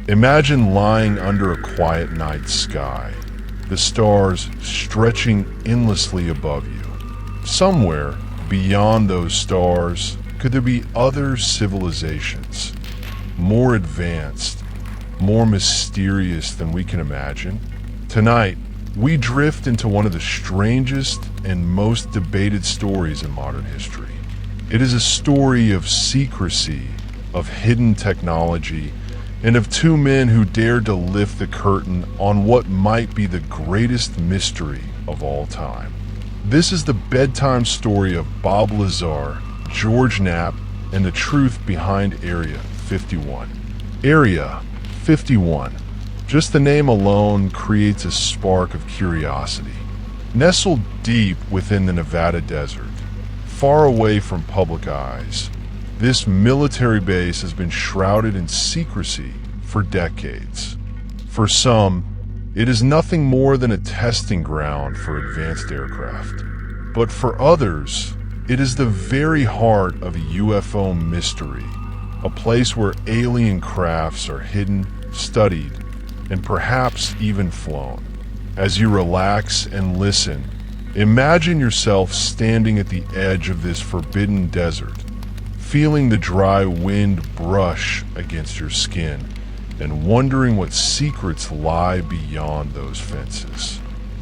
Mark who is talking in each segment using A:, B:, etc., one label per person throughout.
A: Imagine lying under a quiet night sky, the stars stretching endlessly above you. Somewhere beyond those stars, could there be other civilizations, more advanced, more mysterious than we can imagine? Tonight, we drift into one of the strangest and most debated stories in modern history. It is a story of secrecy, of hidden technology, and of two men who dared to lift the curtain on what might be the greatest mystery of all time. This is the bedtime story of Bob Lazar, George Knapp, and the truth behind Area 51. Area 51. Just the name alone creates a spark of curiosity. Nestled deep within the Nevada desert, far away from public eyes, this military base has been shrouded in secrecy for decades. For some, it is nothing more than a testing ground for advanced aircraft. But for others, it is the very heart of a UFO mystery, a place where alien crafts are hidden, studied, and perhaps even flown. As you relax and listen, imagine yourself standing at the edge of this forbidden desert, feeling the dry wind brush against your skin, and wondering what secrets lie beyond those fences.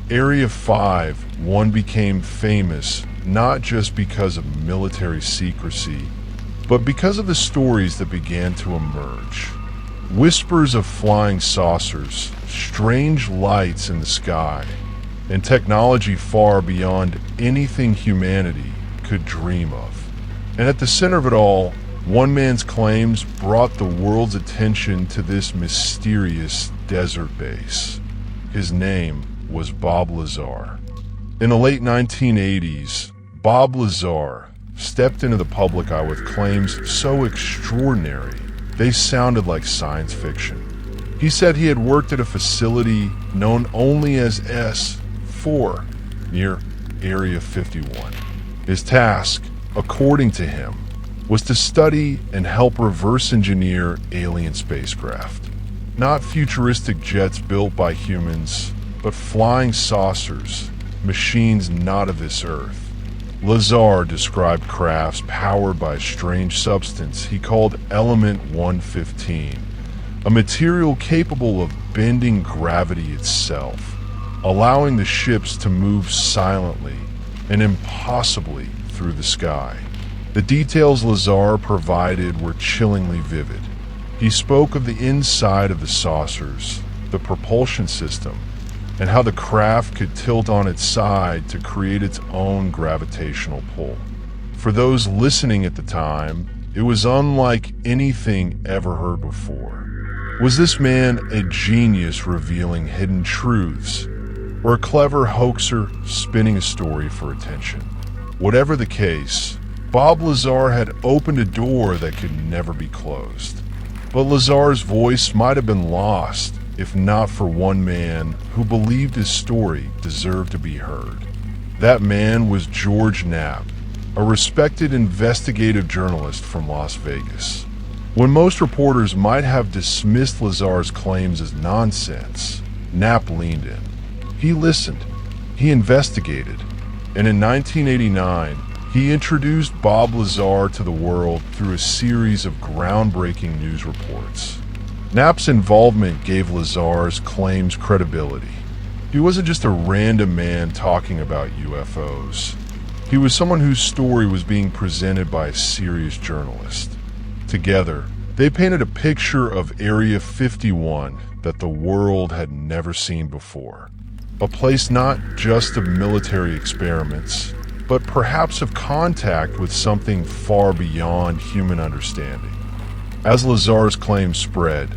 A: Area 51 became famous not just because of military secrecy, but because of the stories that began to emerge. Whispers of flying saucers, strange lights in the sky, and technology far beyond anything humanity could dream of. And at the center of it all, one man's claims brought the world's attention to this mysterious desert base. His name was Bob Lazar. In the late 1980s, Bob Lazar stepped into the public eye with claims so extraordinary they sounded like science fiction. He said he had worked at a facility known only as S4 near Area 51. His task, according to him, was to study and help reverse engineer alien spacecraft. Not futuristic jets built by humans, but flying saucers, machines not of this earth. Lazar described crafts powered by a strange substance he called Element 115, a material capable of bending gravity itself, allowing the ships to move silently and impossibly through the sky. The details Lazar provided were chillingly vivid. He spoke of the inside of the saucers, the propulsion system, and how the craft could tilt on its side to create its own gravitational pull. For those listening at the time, it was unlike anything ever heard before. Was this man a genius revealing hidden truths, or a clever hoaxer spinning a story for attention? Whatever the case, Bob Lazar had opened a door that could never be closed. But Lazar's voice might have been lost if not for one man who believed his story deserved to be heard. That man was George Knapp, a respected investigative journalist from Las Vegas. When most reporters might have dismissed Lazar's claims as nonsense, Knapp leaned in. He listened, he investigated, and in 1989, he introduced Bob Lazar to the world through a series of groundbreaking news reports. Knapp's involvement gave Lazar's claims credibility. He wasn't just a random man talking about UFOs. He was someone whose story was being presented by a serious journalist. Together, they painted a picture of Area 51 that the world had never seen before. A place not just of military experiments, but perhaps of contact with something far beyond human understanding. As Lazar's claims spread,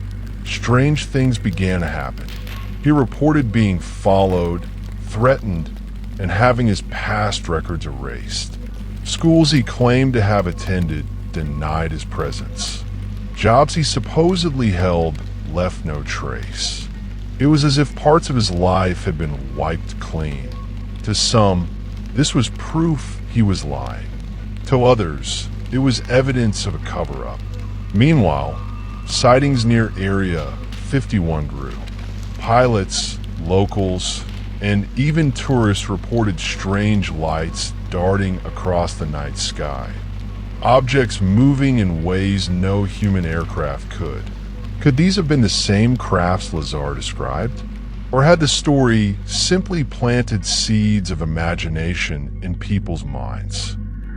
A: strange things began to happen. He reported being followed, threatened, and having his past records erased. Schools he claimed to have attended denied his presence. Jobs he supposedly held left no trace. It was as if parts of his life had been wiped clean. To some, this was proof he was lying. To others, it was evidence of a cover-up. Meanwhile, sightings near Area 51 grew. Pilots, locals, and even tourists reported strange lights darting across the night sky. Objects moving in ways no human aircraft could. Could these have been the same crafts Lazar described? Or had the story simply planted seeds of imagination in people's minds?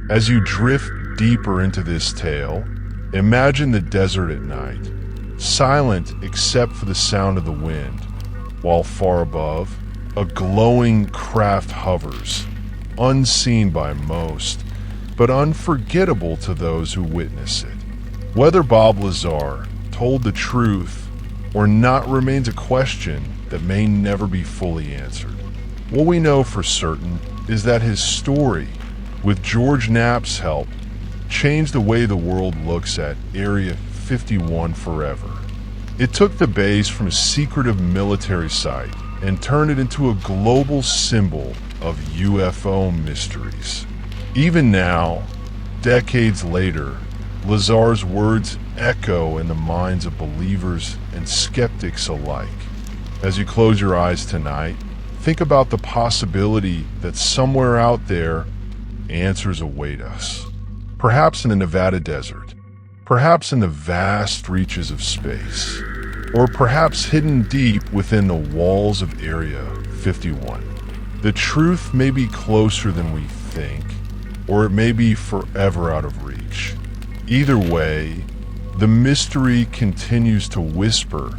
A: As you drift deeper into this tale, imagine the desert at night, silent except for the sound of the wind, while far above, a glowing craft hovers, unseen by most, but unforgettable to those who witness it. Whether Bob Lazar told the truth or not remains a question that may never be fully answered. What we know for certain is that his story, with George Knapp's help, changed the way the world looks at Area 51 forever. It took the base from a secretive military site and turned it into a global symbol of UFO mysteries. Even now, decades later, Lazar's words echo in the minds of believers and skeptics alike. As you close your eyes tonight, think about the possibility that somewhere out there, answers await us. Perhaps in the Nevada desert, perhaps in the vast reaches of space, or perhaps hidden deep within the walls of Area 51. The truth may be closer than we think, or it may be forever out of reach. Either way, the mystery continues to whisper,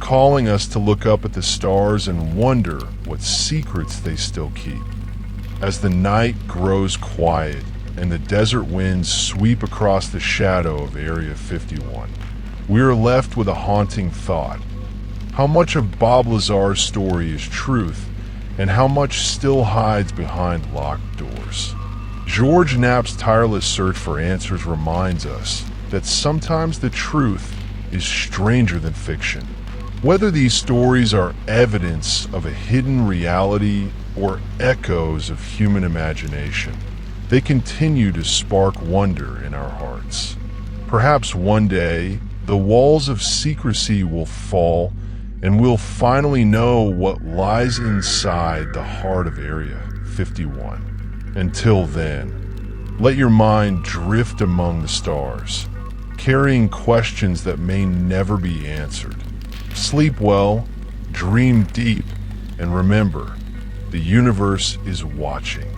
A: calling us to look up at the stars and wonder what secrets they still keep. As the night grows quiet and the desert winds sweep across the shadow of Area 51, we are left with a haunting thought. How much of Bob Lazar's story is truth, and how much still hides behind locked doors? George Knapp's tireless search for answers reminds us that sometimes the truth is stranger than fiction. Whether these stories are evidence of a hidden reality or echoes of human imagination, they continue to spark wonder in our hearts. Perhaps one day, the walls of secrecy will fall and we'll finally know what lies inside the heart of Area 51. Until then, let your mind drift among the stars, carrying questions that may never be answered. Sleep well, dream deep, and remember, the universe is watching.